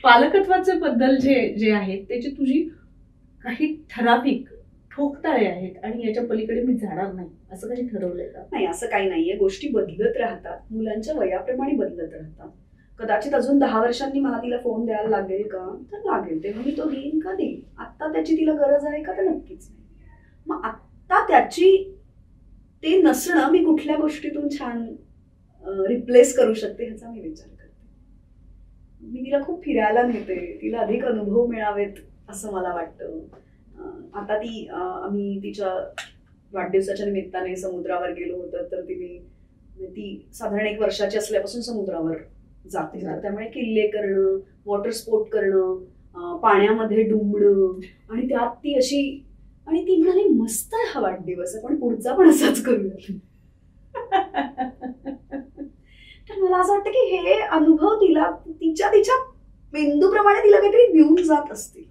पालकत्वाचे बद्दल जे जे आहेत त्याची तुझी काही ठराविक ठोकताळे आहेत आणि याच्या पलीकडे मी जाणार नाही असं काही ठरवलंय का? नाही, असं काही नाहीये. गोष्टी बदलत राहतात, मुलांच्या वयाप्रमाणे बदलत राहतात. कदाचित अजून 10 वर्षांनी मला तिला फोन द्यायला लागेल का, तर लागेल. तेव्हा मी तो देईन का देईन. आत्ता त्याची तिला गरज आहे का, तर नक्कीच नाही. मग आत्ता त्याची ते नसणं मी कुठल्या गोष्टीतून छान रिप्लेस करू शकते ह्याचा मी विचार करते. मी तिला खूप फिरायला नेते, तिला अधिक अनुभव मिळावेत असं मला वाटतं. आता आम्ही तिच्या वाढदिवसाच्या निमित्ताने समुद्रावर गेलो होतो, तर ती साधारण 1 वर्षाची असल्यापासून समुद्रावर जाते. तर त्यामुळे किल्ले करणं, वॉटर स्पोर्ट करणं, पाण्यामध्ये डुंबणं आणि त्यात ती अशी, आणि ती म्हणाली मस्त आहे हा वाढदिवस, आपण पुढचा पण असाच करूया. तर मला असं वाटतं की हे अनुभव तिला तिच्या बिंदूप्रमाणे तिला काहीतरी देऊन जात असतील.